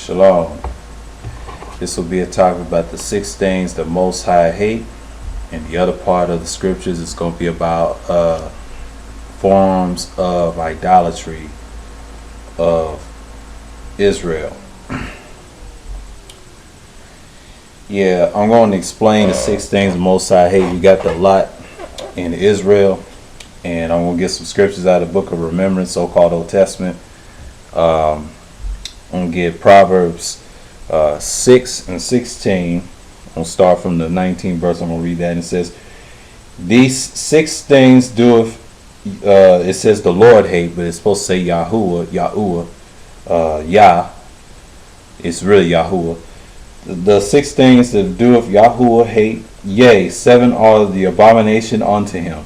Shalom. This will be a topic about the 6 things the Most High hate, and the other part of the scriptures is going to be about forms of idolatry of Israel. Yeah, I'm going to explain the 6 things the Most High hate. We got the lot in Israel, and I'm going to get some scriptures out of the book of remembrance, so-called Old Testament. I'm going to get Proverbs 6 and 16. I'm going to start from the 19th verse. I'm going to read that, and it says, "These 6 things doeth," it says the Lord hate, but it's supposed to say Yahuwah, Yah. It's really Yahuwah. The 6 things that doeth Yahuwah hate, yea, 7 are the abomination unto him,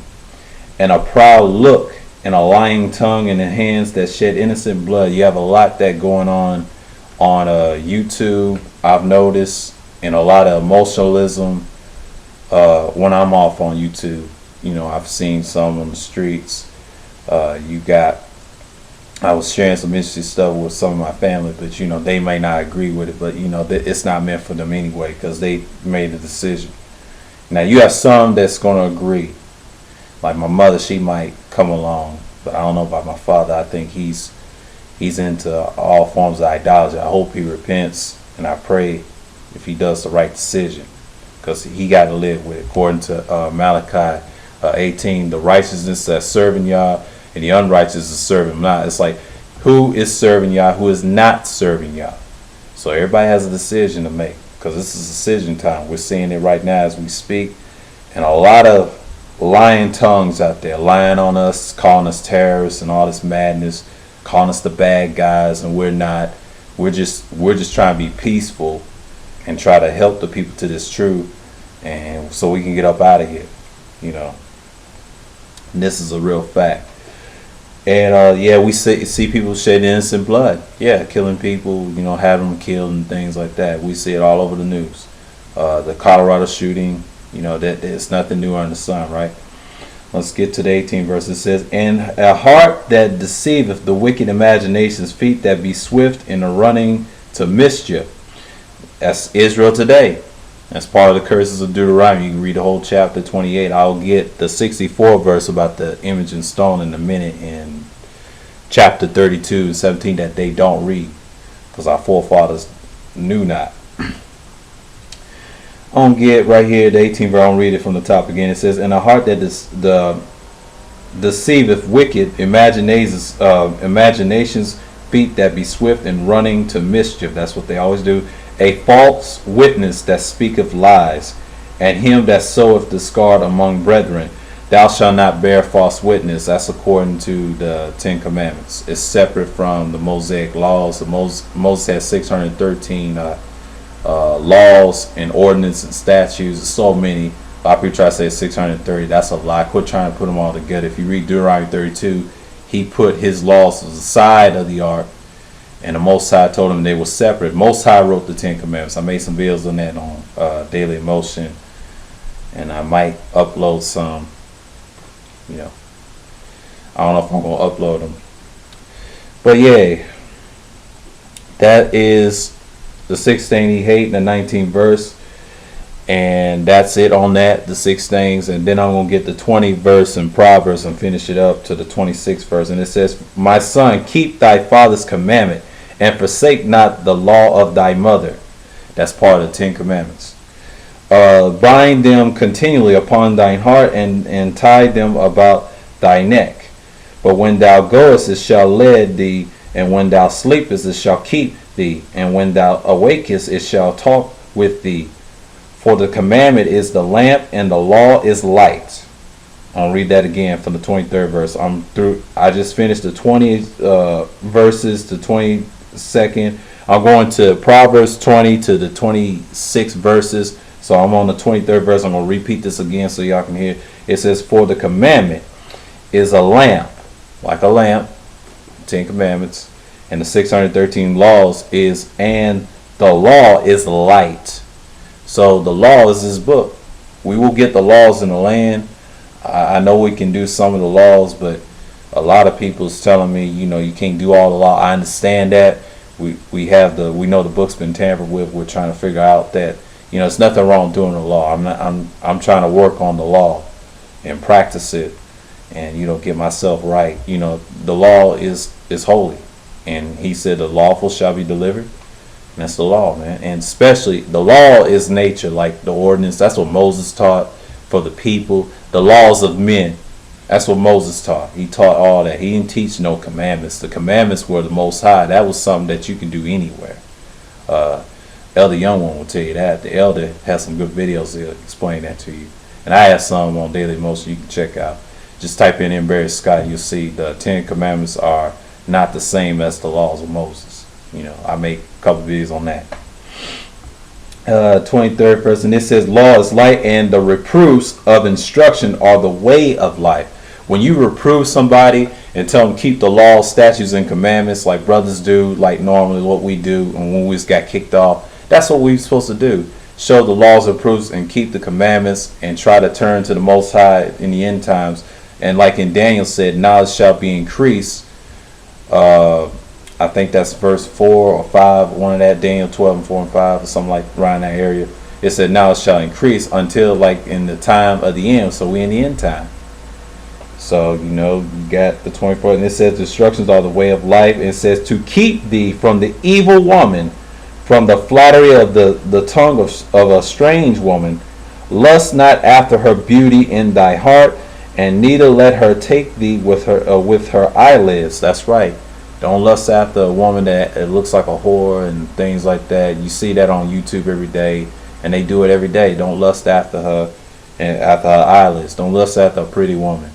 and a proud look, and a lying tongue, and the hands that shed innocent blood. You have a lot that going on YouTube, I've noticed, and a lot of emotionalism when I'm off on YouTube. You know, I've seen some on the streets. I was sharing some interesting stuff with some of my family, but you know, they may not agree with it, but you know, it's not meant for them anyway, because they made a decision. Now you have some that's going to agree. Like my mother, she might come along, but I don't know about my father. I think he's into all forms of idolatry. I hope he repents, and I pray if he does the right decision, because he got to live with it. According to Malachi 18, the righteousness that's serving Yah, and the unrighteous is serving him not. It's like, who is serving Yah, who is not serving Yah? So everybody has a decision to make, because this is decision time. We're seeing it right now as we speak, and a lot of lying tongues out there lying on us, calling us terrorists and all this madness, calling us the bad guys, and we're not. We're just trying to be peaceful and try to help the people to this truth, and so we can get up out of here, you know. And this is a real fact. And yeah, we see people shedding innocent blood. Yeah, killing people, you know, having them killed and things like that. We see it all over the news. The Colorado shooting, you know, that it's nothing new under the sun, right? Let's get to the 18th verse. It says, "And a heart that deceiveth, the wicked imaginations, feet that be swift in the running to mischief." That's Israel today. That's part of the curses of Deuteronomy. You can read the whole chapter 28. I'll get the 64th verse about the image and stone in a minute in chapter 32 and 17 that they don't read, because our forefathers knew not. I'm going to get right here the 18th verse. I'll read it from the top again. It says, "And a heart that deceiveth, wicked imaginations, feet that be swift in running to mischief." That's what they always do. "A false witness that speaketh lies, and him that soweth discord among brethren. Thou shalt not bear false witness." That's according to the 10 Commandments. It's separate from the Mosaic laws. Moses has 613 laws and ordinances and statutes. There's so many. A lot of people try to say 630. That's a lie. Quit trying to put them all together. If you read Deuteronomy 32, he put his laws to the side of the ark, and the Most High told him they were separate. Most High wrote the 10 Commandments. I made some videos on that on Daily Emotion, and I might upload some. You know, I don't know if I'm going to upload them. But yeah, that is the 6th thing he hate in the 19th verse. And that's it on that, the 6 things. And then I'm going to get the 20th verse in Proverbs and finish it up to the 26th verse. And it says, "My son, keep thy father's commandment, and forsake not the law of thy mother." That's part of the 10 Commandments. "Bind them continually upon thine heart, and tie them about thy neck. But when thou goest, it shall lead thee, and when thou sleepest, it shall keep thee, and when thou awakest, it shall talk with thee. For the commandment is the lamp, and the law is light." I'll read that again from the 23rd verse. I'm through. I just finished the 20 verses to 22nd. I'm going to Proverbs 20 to the 26 verses. So I'm on the 23rd verse. I'm going to repeat this again so y'all can hear. It says, "For the commandment is a lamp," like a lamp, 10 Commandments, and the 613 laws is, and the law is light. So the law is this book. We will get the laws in the land. I know we can do some of the laws, but a lot of people's telling me, you know, you can't do all the law. I understand that. we know the book's been tampered with. We're trying to figure out that, you know, it's nothing wrong doing the law. I'm trying to work on the law and practice it, and, you know, get myself right. You know, the law is holy, and he said the lawful shall be delivered. And that's the law, man. And especially the law is nature, like the ordinance. That's what Moses taught for the people. The laws of men. That's what Moses taught. He taught all that. He didn't teach no commandments. The commandments were the Most High. That was something that you can do anywhere. Elder Young One will tell you that. The Elder has some good videos to explain that to you. And I have some on Daily Motion you can check out. Just type in Barry Scott. You'll see the 10 Commandments are not the same as the laws of Moses. You know, I make a couple videos on that. 23rd verse, and it says, law is light, and the reproofs of instruction are the way of life. When you reprove somebody and tell them keep the law, statutes, and commandments like brothers do, like normally what we do, and when we just got kicked off, that's what we're supposed to do. Show the laws and proofs and keep the commandments and try to turn to the Most High in the end times. And like in Daniel said, knowledge shall be increased. I think that's verse 4 or 5, one of that, Daniel 12 and 4 and 5, or something like around that area. It said knowledge shall increase until like in the time of the end. So we're in the end time. So, you know, you got the 24th, and it says the instructions are the way of life. It says to keep thee from the evil woman, from the flattery of the tongue of a strange woman. Lust not after her beauty in thy heart, and neither let her take thee with her eyelids. That's right. Don't lust after a woman that it looks like a whore and things like that. You see that on YouTube every day, and they do it every day. Don't lust after her and after her eyelids. Don't lust after a pretty woman.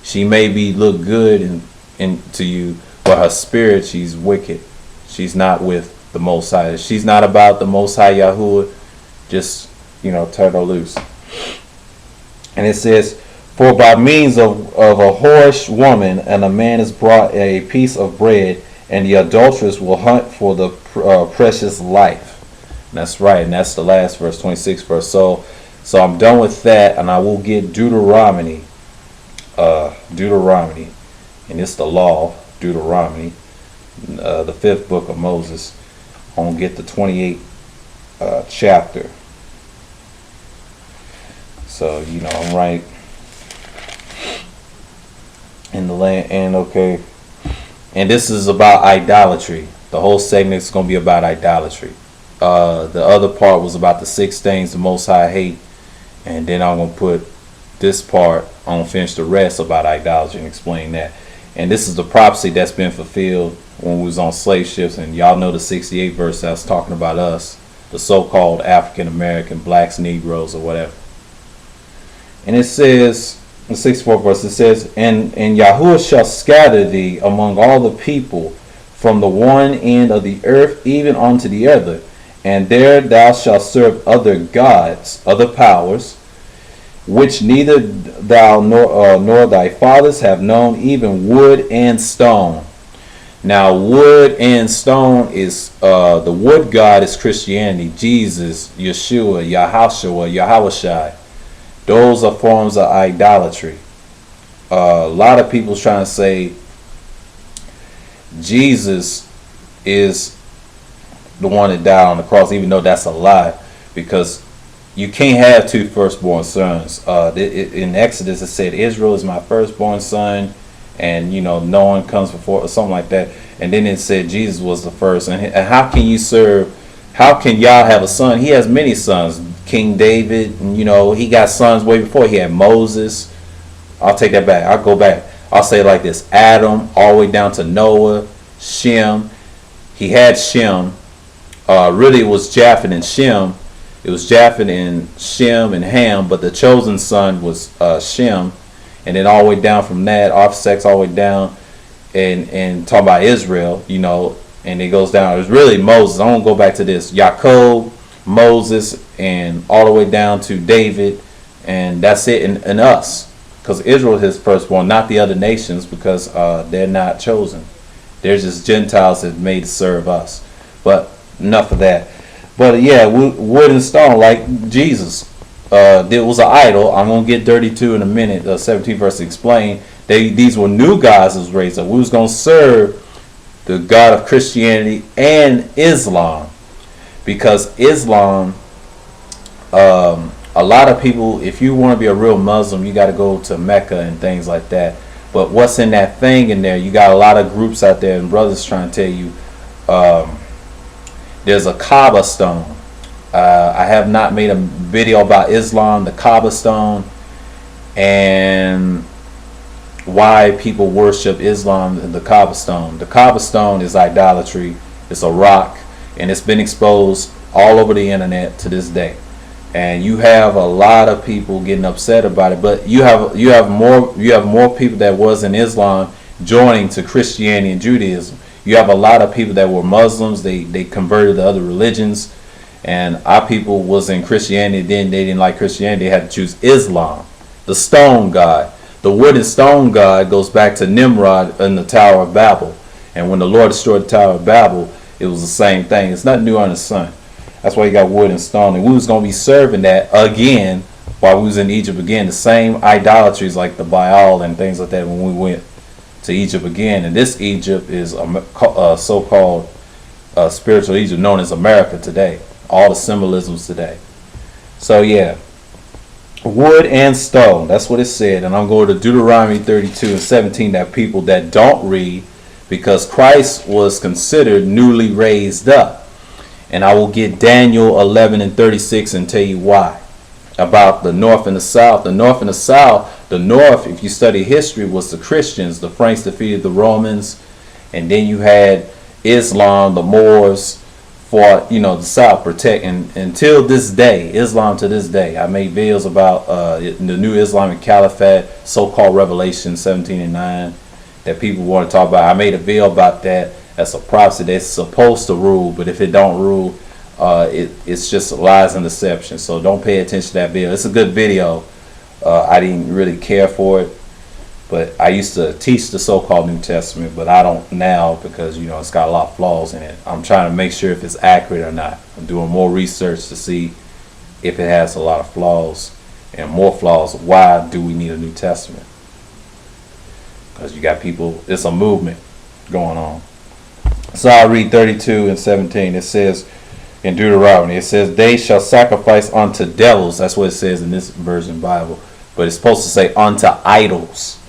She may look good to you, but her spirit, she's wicked. She's not with the Most High. She's not about the Most High Yahuwah. Just, you know, turn her loose. And it says, for by means of a whorish woman, and a man is brought a piece of bread, and the adulteress will hunt for the precious life. And that's right, and that's the last verse, 26th verse. So I'm done with that, and I will get Deuteronomy, and it's the law, Deuteronomy, the 5th book of Moses. I'm gonna get the 28th chapter. So, you know, I'm right in the land. And okay, and this is about idolatry. The whole segment is going to be about idolatry. The other part was about the 6 things the Most High hate, and then I'm going to put this part, I'm going to finish the rest about idolatry and explain that. And this is the prophecy that's been fulfilled when we was on slave ships. And y'all know the 68th verse that's talking about us, the so-called African American, blacks, Negroes, or whatever. And it says, the 64th verse, it says, and Yahuwah shall scatter thee among all the people from the one end of the earth even unto the other, and there thou shalt serve other gods, other powers, which neither thou nor thy fathers have known, even wood and stone. Now, wood and stone is the wood god is Christianity, Jesus, Yeshua, Yahushua. Those are forms of idolatry. A lot of people's trying to say Jesus is the one that died on the cross, even though that's a lie, because you can't have 2 firstborn sons. In Exodus it said Israel is my firstborn son, and you know no one comes before, or something like that. And then it said Jesus was the first. And how can you serve? How can Yah have a son? He has many sons. King David, and you know, he got sons way before. He had Moses. I'll take that back. I'll go back. I'll say it like this: Adam, all the way down to Noah, Shem. He had Shem. Really, it was Japheth and Shem. It was Japheth and Shem and Ham, but the chosen son was Shem. And then all the way down from that, offsets all the way down, and talk about Israel, you know, and it goes down. It was really Moses. I won't go back to this. Yaakov, Moses, and all the way down to David, and that's it. And us, because Israel is his firstborn, not the other nations, because they're not chosen. They're just Gentiles that made to serve us. But enough of that. But yeah, wood and stone, like Jesus. There was an idol. I'm gonna get 32 in a minute. 17 verse to explain. These were new gods that was raised up. We was gonna serve the God of Christianity and Islam, because Islam, a lot of people, if you want to be a real Muslim, you got to go to Mecca and things like that. But what's in that thing in there? You got a lot of groups out there and brothers trying to tell you there's a Kaaba stone. I have not made a video about Islam, the Kaaba stone, and why people worship Islam and the Kaaba stone. The Kaaba stone is idolatry. It's a rock, and it's been exposed all over the internet to this day. And you have a lot of people getting upset about it, but you have more people that was in Islam joining to Christianity and Judaism. You have a lot of people that were Muslims. They converted to other religions, and our people was in Christianity. Then they didn't like Christianity. They had to choose Islam, the stone god. The wooden stone god goes back to Nimrod in the Tower of Babel. And when the Lord destroyed the Tower of Babel, it was the same thing. It's nothing new under the sun. That's why you got wood and stone. And we was going to be serving that again while we was in Egypt again. The same idolatries like the Baal and things like that when we went to Egypt again. And this Egypt is a so-called spiritual Egypt known as America today. All the symbolisms today. So yeah. Wood and stone. That's what it said. And I'm going to Deuteronomy 32 and 17. That people that don't read, because Christ was considered newly raised up. And I will get Daniel 11 and 36 and tell you why. About the north and the south. The north and the south. The north, if you study history, was the Christians. The Franks defeated the Romans. And then you had Islam, the Moors, for the south protecting. Until this day, Islam to this day. I made videos about the new Islamic Caliphate, so-called Revelation 17 and 9, that people want to talk about. I made a video about that. That's a prophecy that's supposed to rule, but if it don't rule, it's just lies and deception. So don't pay attention to that video. It's a good video. I didn't really care for it, but I used to teach the so-called New Testament, but I don't now because it's got a lot of flaws in it. I'm trying to make sure if it's accurate or not. I'm doing more research to see if it has a lot of flaws, and more flaws. Why do we need a New Testament? Because you got people. It's a movement going on. So I read 32 and 17. It says in Deuteronomy, it says, they shall sacrifice unto devils. That's what it says in this version Bible. But it's supposed to say unto idols.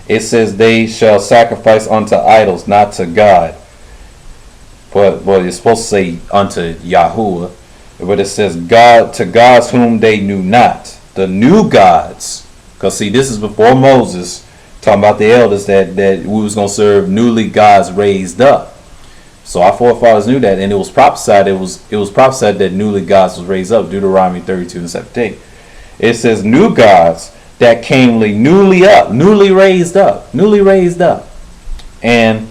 It says they shall sacrifice unto idols, not to God. But it's supposed to say unto Yahuwah. But it says God to gods whom they knew not. The new gods. Because see, this is before Moses talking about the elders that we was going to serve newly gods raised up. So our forefathers knew that, and it was prophesied. It was prophesied that newly gods was raised up. Deuteronomy 32 and 17. It says new gods that came newly raised up, and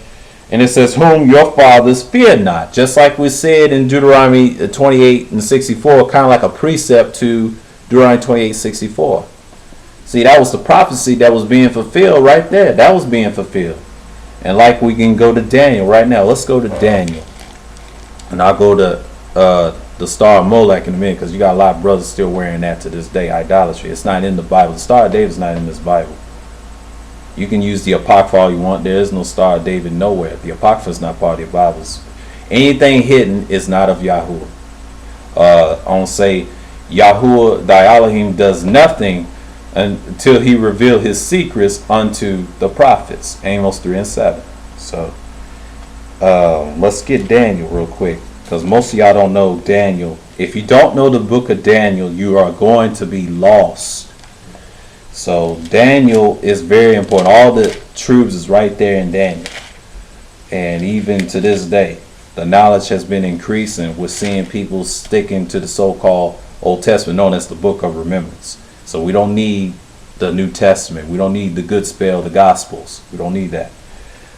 it says whom your fathers feared not. Just like we said in Deuteronomy 28 and 64, kind of like a precept to Deuteronomy 28:64. See, that was the prophecy that was being fulfilled right there. That was being fulfilled. And like we can go to Daniel right now. Let's go to Daniel. And I'll go to the Star of Molech in a minute, because you got a lot of brothers still wearing that to this day. Idolatry. It's not in the Bible. The Star of David is not in this Bible. You can use the Apocrypha all you want. There is no Star of David nowhere. The Apocrypha is not part of the Bibles. Anything hidden is not of Yahuwah. I don't say Yahuwah, thy Elohim, does nothing until he revealed his secrets unto the prophets. Amos 3 and 7. So let's get Daniel real quick, because most of y'all don't know Daniel. If you don't know the book of Daniel, you are going to be lost. So Daniel is very important. All the truths is right there in Daniel. And even to this day, the knowledge has been increasing. We're seeing people sticking to the so-called Old Testament, known as the Book of Remembrance. So we don't need the New Testament. We don't need the good spell, the Gospels. We don't need that.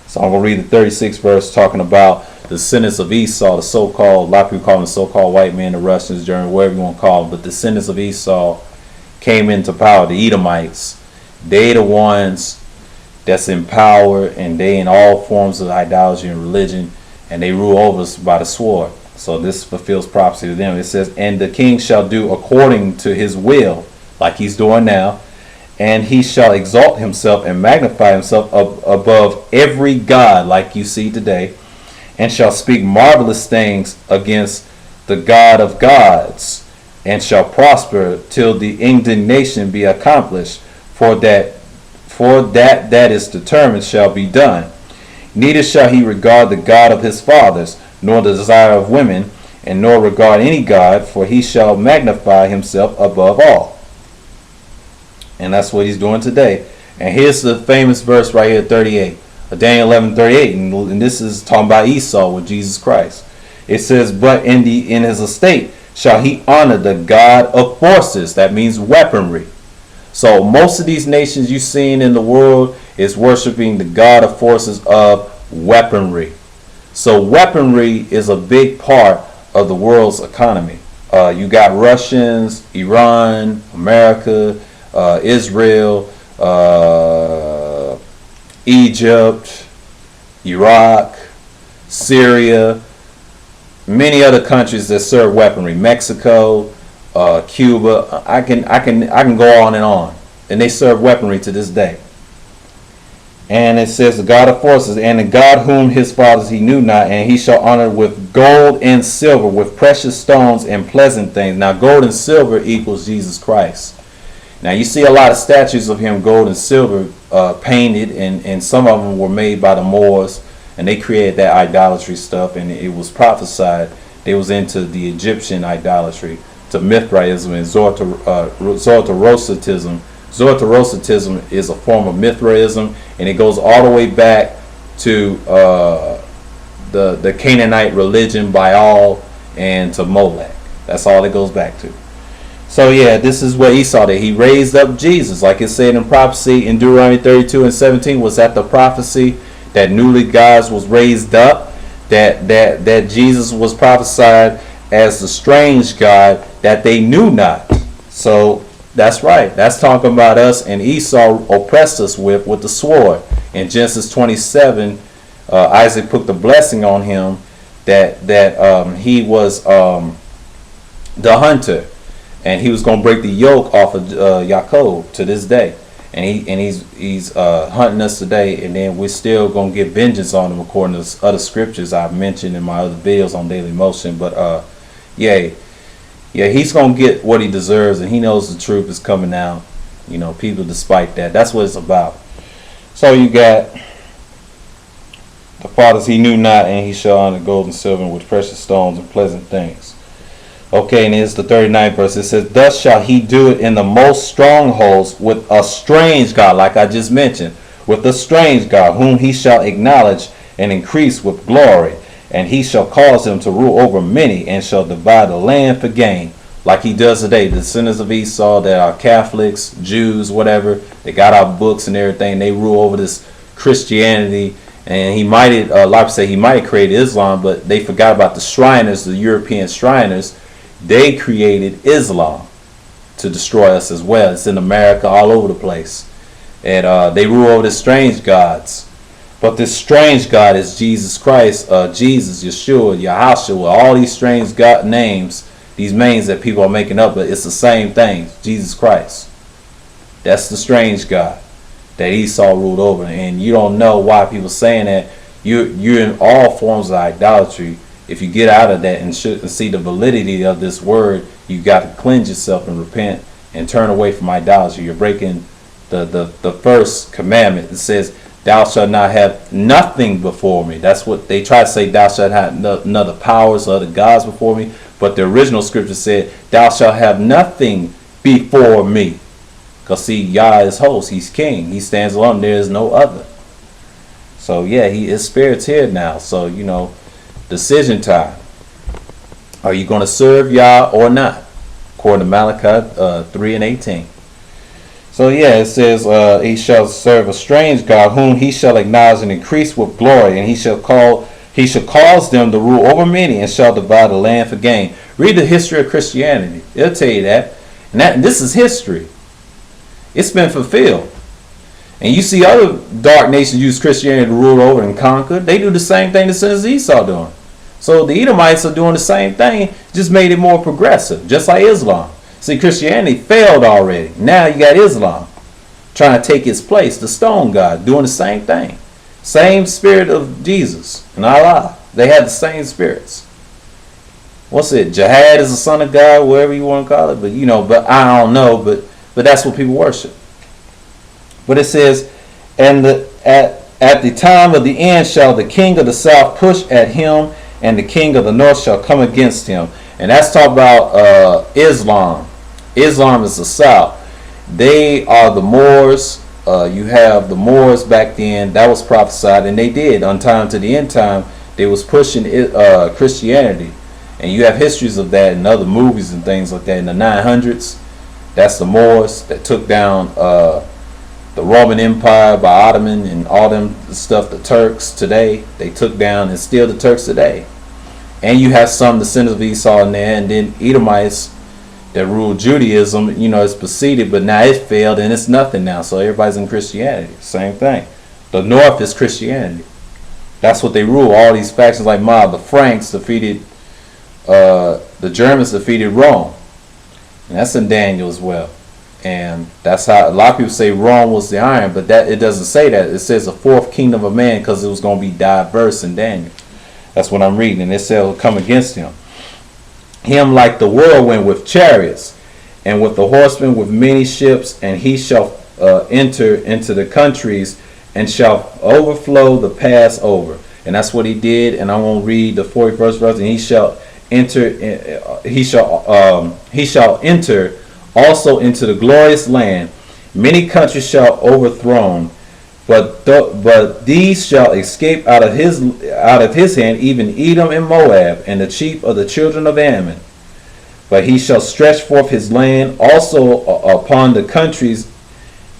So I'm going to read the 36th verse talking about the descendants of Esau, the so-called, a lot of people call them the so-called white men, the Russians, Germans, whatever you want to call them. But the descendants of Esau came into power, the Edomites. They the ones that's in power, and they in all forms of idolatry and religion, and they rule over us by the sword. So this fulfills prophecy to them. It says, and the king shall do according to his will, like he's doing now, and he shall exalt himself and magnify himself above every god, like you see today, and shall speak marvelous things against the God of gods, and shall prosper till the indignation be accomplished, for that that is determined shall be done. Neither shall he regard the God of his fathers, nor the desire of women, and nor regard any God, for he shall magnify himself above all. And that's what he's doing today. And here's the famous verse right here, 38. Daniel 11:38, and this is talking about Esau with Jesus Christ. It says, but in his estate shall he honor the God of forces. That means weaponry. So most of these nations you've seen in the world is worshiping the God of forces of weaponry. So weaponry is a big part of the world's economy. You got Russians, Iran, America, Israel, Egypt, Iraq, Syria, many other countries that serve weaponry. Mexico, Cuba. I can go on, and they serve weaponry to this day. And it says, the God of forces, and the God whom his fathers he knew not, and he shall honor with gold and silver, with precious stones and pleasant things. Now, gold and silver equals Jesus Christ. Now, you see a lot of statues of him, gold and silver, painted, and some of them were made by the Moors, and they created that idolatry stuff, and it was prophesied they was into the Egyptian idolatry, to Mithraism and Zoroastrianism. Zoroastrianism is a form of Mithraism, and it goes all the way back to the Canaanite religion, Baal, and to Molech. That's all it goes back to. So yeah, this is what Esau did. He raised up Jesus, like it said in prophecy in Deuteronomy 32:17. Was that the prophecy that newly gods was raised up? That Jesus was prophesied as the strange God that they knew not. So that's right. That's talking about us, and Esau oppressed us with the sword. In Genesis 27, Isaac put the blessing on him that he was the hunter, and he was going to break the yoke off of Yaakov to this day. And he's hunting us today, and then we're still going to get vengeance on him according to other scriptures I've mentioned in my other videos on Daily Motion. But yeah, he's going to get what he deserves, and he knows the truth is coming out. You know, people despite that. That's what it's about. So you got the fathers he knew not, and he shall honor gold and silver with precious stones and pleasant things. Okay, and here's the 39th verse. It says, thus shall he do it in the most strongholds with a strange God, like I just mentioned, with a strange God, whom he shall acknowledge and increase with glory. And he shall cause them to rule over many, and shall divide the land for gain, like he does today. The descendants of Esau that are Catholics, Jews, whatever, they got our books and everything. They rule over this Christianity. And he might have, a lot of people say he might have created Islam, but they forgot about the Shriners, the European Shriners. They created Islam to destroy us as well. It's in America, all over the place. And they rule over the strange gods. But this strange God is Jesus Christ, Jesus, Yeshua, Yahashua, all these strange God names, these names that people are making up, but it's the same thing, Jesus Christ. That's the strange God that Esau ruled over. And you don't know why people saying that. You're in all forms of idolatry. If you get out of that and see the validity of this word, you got to cleanse yourself and repent and turn away from idolatry. You're breaking the first commandment. It says, thou shalt not have nothing before me. That's what they try to say, thou shalt have another powers or other gods before me. But the original scripture said, thou shalt have nothing before me. Because see, Yah is host. He's king. He stands alone. There is no other. So yeah, his spirit's here now. So, you know, decision time. Are you going to serve Yah or not? According to Malachi 3:18. So yeah, it says, he shall serve a strange God, whom he shall acknowledge and increase with glory, and he shall cause them to rule over many, and shall divide the land for gain. Read the history of Christianity. It'll tell you that. And this is history. It's been fulfilled. And you see other dark nations use Christianity to rule over and conquer. They do the same thing the sons of Esau doing. So the Edomites are doing the same thing, just made it more progressive, just like Islam. See, Christianity failed already. Now you got Islam trying to take its place, the stone god, doing the same thing. Same spirit of Jesus and Allah. They had the same spirits. What's it? Jihad is the son of God, whatever you want to call it. But but I don't know. But that's what people worship. But it says, and at the time of the end shall the king of the south push at him, and the king of the north shall come against him. And that's talking about Islam. Islam is the south. They are the Moors. You have the Moors back then. That was prophesied, and they did. On time to the end time, they was pushing Christianity. And you have histories of that in other movies and things like that. In the 900s, that's the Moors that took down the Roman Empire by Ottoman and all them stuff. The Turks today, they took down, and still the Turks today. And you have some descendants of Esau in there, and then Edomites that ruled Judaism. It's preceded, but now it failed, and it's nothing now. So everybody's in Christianity. Same thing. The North is Christianity. That's what they rule. All these factions like the Franks defeated, the Germans defeated Rome. And that's in Daniel as well. And that's how a lot of people say Rome was the iron, but that it doesn't say that. It says the fourth kingdom of man, because it was going to be diverse in Daniel. That's what I'm reading. And it said it will come against him. Him like the whirlwind with chariots, and with the horsemen with many ships, and he shall enter into the countries, and shall overflow the pass over. And that's what he did. And I'm going to read the 41st verse. And he shall enter also into the glorious land. Many countries shall overthrown, but these shall escape out of his hand, even Edom and Moab, and the chief of the children of Ammon. But he shall stretch forth his land also upon the countries,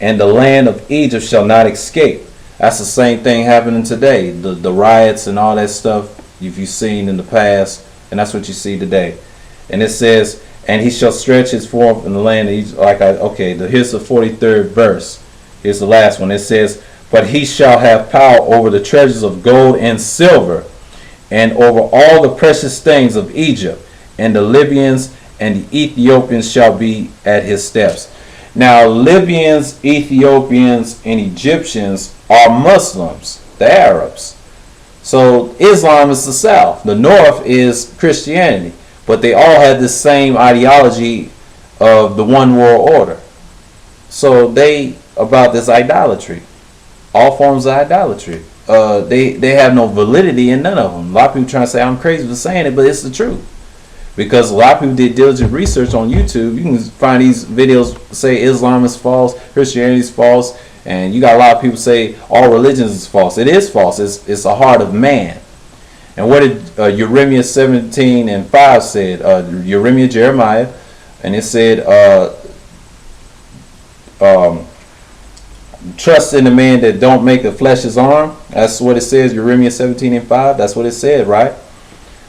and the land of Egypt shall not escape. That's the same thing happening today. The riots and all that stuff you've seen in the past, and that's what you see today. And it says, and he shall stretch his forth in the land of Egypt. Here's the 43rd verse. Here's the last one. It says, but he shall have power over the treasures of gold and silver, and over all the precious things of Egypt, and the Libyans and the Ethiopians shall be at his steps. Now, Libyans, Ethiopians, and Egyptians are Muslims, the Arabs. So Islam is the south. The north is Christianity. But they all had the same ideology of the one world order. So they about this idolatry. All forms of idolatry. They have no validity in none of them. A lot of people trying to say I'm crazy for saying it, but it's the truth. Because a lot of people did diligent research on YouTube. You can find these videos say Islam is false, Christianity is false, and you got a lot of people say all religions is false. It is false. It's the heart of man. And what did Jeremiah 17:5 said? Jeremiah, and it said, trust in the man that don't make the flesh his arm. That's what it says, Jeremiah 17:5. That's what it said, right?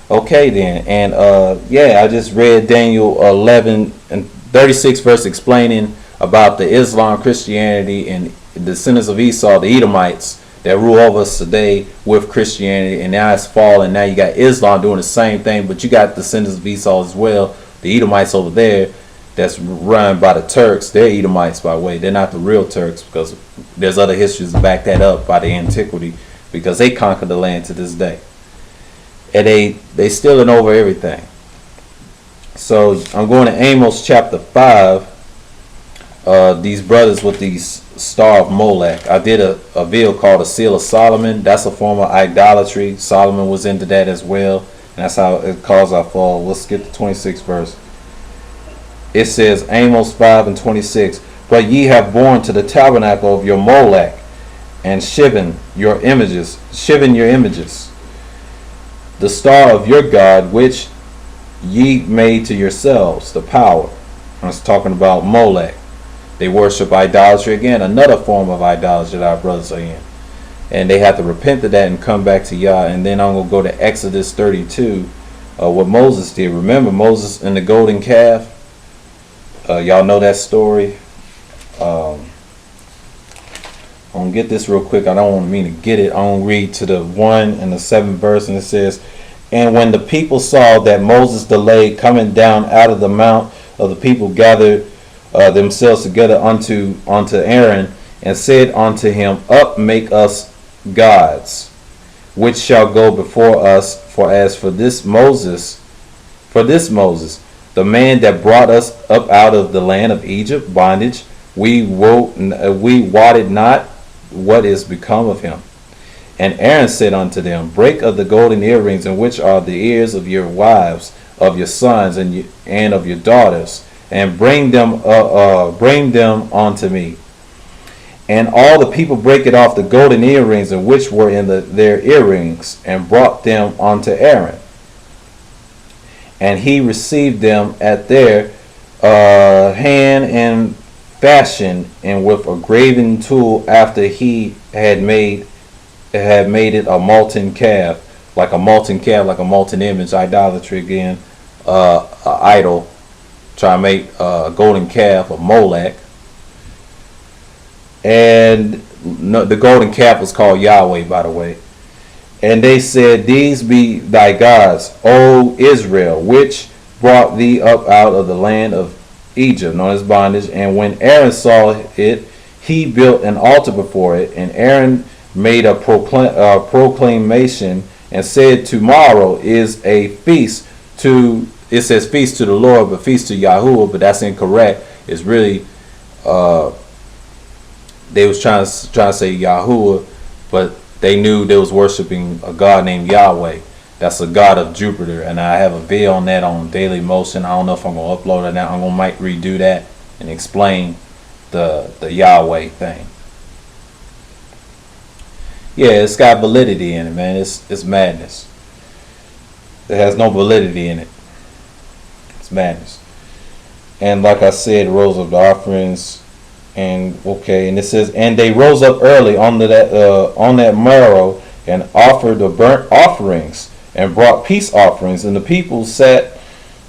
Okay then. And I just read Daniel 11:36 verse explaining about the Islam, Christianity, and the descendants of Esau, the Edomites, that rule over us today with Christianity, and now it's fallen. Now you got Islam doing the same thing, but you got descendants of Esau as well, the Edomites over there, that's run by the Turks. They're Edomites, by the way. They're not the real Turks, because there's other histories to back that up by the antiquity, because they conquered the land to this day. And they stealing over everything. So I'm going to Amos chapter 5. These brothers with these Star of Molech. I did a video called A Seal of Solomon. That's a form of idolatry. Solomon was into that as well. And that's how it caused our fall. Let's get the 26th verse. It says, Amos 5:26. But ye have borne to the tabernacle of your Molech, and shiven your images. The star of your God, which ye made to yourselves, the power. I was talking about Molech. They worship idolatry again, another form of idolatry that our brothers are in. And they have to repent of that and come back to Yah. And then I'm going to go to Exodus 32, what Moses did. Remember Moses and the golden calf? Y'all know that story. I'm going to get this real quick. I don't want me to get it. I'm going to read to the 1 and the 7th verse. And it says, and when the people saw that Moses delayed coming down out of the mount of the people, gathered themselves together unto Aaron, and said unto him, up, make us gods, which shall go before us. For as for this Moses, the man that brought us up out of the land of Egypt, bondage, we wotted not what is become of him. And Aaron said unto them, break of the golden earrings, in which are the ears of your wives, of your sons, and of your daughters, and bring them unto me. And all the people brake it off the golden earrings, in which were in their earrings, and brought them unto Aaron. And he received them at their hand and fashion, and with a graven tool, after he had made it a molten calf, like a molten image, idolatry again, idol, try to make a golden calf, a Molech. And the golden calf was called Yahweh, by the way. And they said, these be thy gods, O Israel, which brought thee up out of the land of Egypt, known as bondage. And when Aaron saw it, he built an altar before it. And Aaron made a proclamation and said, tomorrow is a feast to, it says feast to the Lord, but feast to Yahuwah, but that's incorrect. It's really, they was trying to say Yahuwah, but they knew they was worshiping a god named Yahweh. That's a god of Jupiter, and I have a video on that on Daily Motion. I don't know if I'm going to upload it now. I'm going to might redo that and explain the Yahweh thing. Yeah, it's got validity in it, man. It's madness. It has no validity in it. It's madness. And like I said, rose of the offerings. And okay, and it says, and they rose up early on that morrow and offered the burnt offerings and brought peace offerings, and the people sat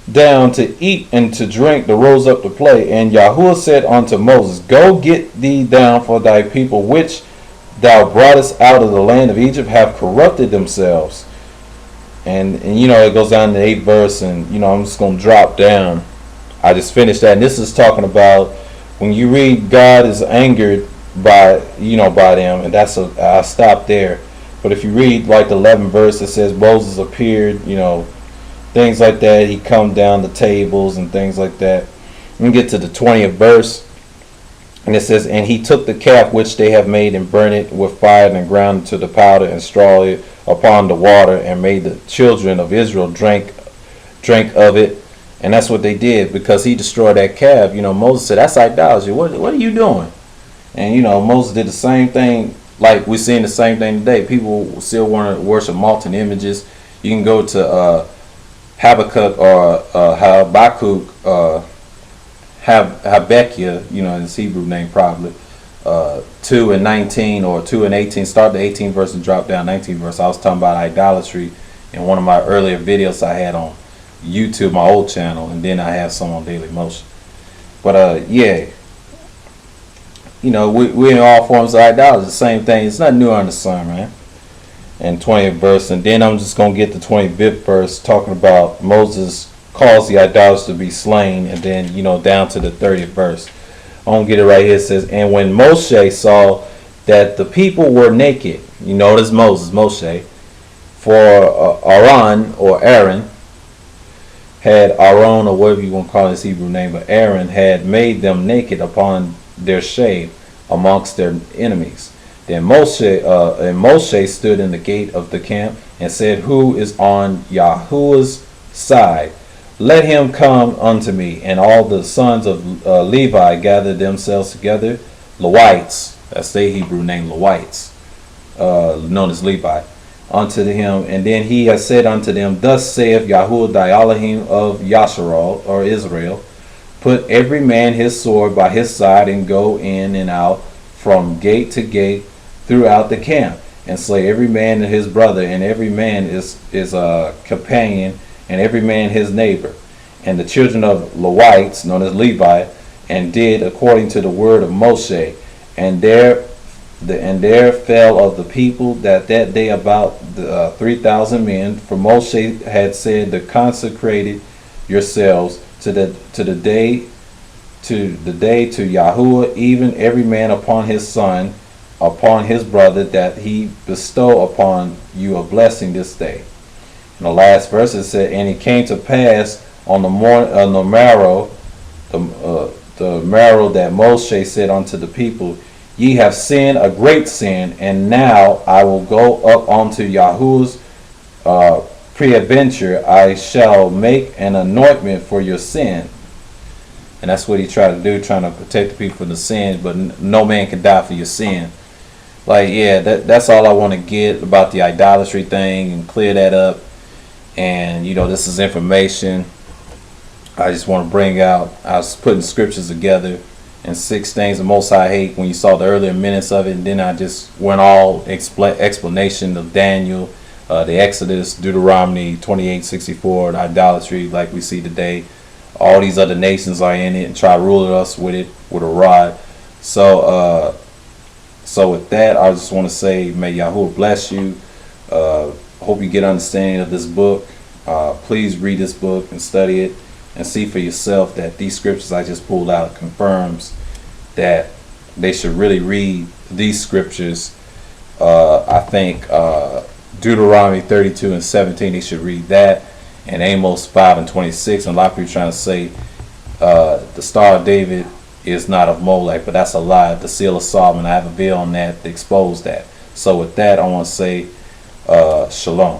down to eat and to drink. They rose up to play. And Yahuwah said unto Moses, go get thee down, for thy people which thou broughtest out of the land of Egypt have corrupted themselves. And you know, it goes down to the 8th verse, and you know, I'm just gonna drop down. I just finished that, and this is talking about when you read God is angered by them, and that's I stopped there. But if you read like the 11th verse, it says Moses appeared, things like that. He come down the tables and things like that. We get to the 20th verse, and it says, and he took the calf which they have made and burned it with fire and ground it to the powder and straw it upon the water, and made the children of Israel drink of it. And that's what they did, because he destroyed that calf. Moses said, that's idolatry. What are you doing? And, Moses did the same thing. Like we're seeing the same thing today. People still want to worship molten images. You can go to Habakkuk or Habakkuk, Habekiah, his Hebrew name probably, 2:19 or 2:18. Start the 18th verse and drop down 19th verse. I was talking about idolatry in one of my earlier videos I had on YouTube, my old channel, and then I have some on Daily Motion. But yeah, we in all forms of idolatry, the same thing. It's not new under the sun, man. And 20th verse, and then I'm just gonna get the 25th verse talking about Moses caused the idolaters to be slain, and then down to the 30th verse. I'm gonna get it right here. It says, and when Moshe saw that the people were naked, this Moshe, for Aaron had Aaron, or whatever you want to call his Hebrew name, but Aaron had made them naked upon their shame amongst their enemies. Then Moshe stood in the gate of the camp and said, who is on Yahuwah's side? Let him come unto me. And all the sons of Levi gathered themselves together, Lewites, that's their Hebrew name, Lewites, known as Levi, unto him. And then he has said unto them, thus saith Yahuwah thy Elohim of Yasharal, or Israel, put every man his sword by his side, and go in and out from gate to gate throughout the camp, and slay every man his brother, and every man is a companion, and every man his neighbor. And the children of Lewites, known as Levi, and did according to the word of Moshe. And there fell of the people that day about 3,000 men. For Moshe had said, to consecrated yourselves to the day to Yahuwah, even every man upon his son, upon his brother, that he bestow upon you a blessing this day. In the last verse it said, and it came to pass on the morning on the morrow, the morrow, that Moshe said unto the people, ye have sinned a great sin, and now I will go up unto Yahuwah's peradventure I shall make an anointment for your sin. And that's what he tried to do, trying to protect the people from the sin, but no man can die for your sin. Like, yeah, that's all I want to get about the idolatry thing and clear that up. And, this is information I just want to bring out. I was putting scriptures together, and 6 things the Most High hate, when you saw the earlier minutes of it, and then I just went all explanation of Daniel, the Exodus, Deuteronomy 28:64, the idolatry like we see today. All these other nations are in it and try ruling us with it with a rod. So with that, I just want to say, may Yahuwah bless you. Hope you get understanding of this book. Please read this book and study it and see for yourself that these scriptures I just pulled out confirms that they should really read these scriptures. I think Deuteronomy 32:17, they should read that, and Amos 5:26. And a lot of people trying to say the Star of David is not of Molech, but that's a lie. The Seal of Solomon, I have a video on that to expose that. So with that, I want to say shalom.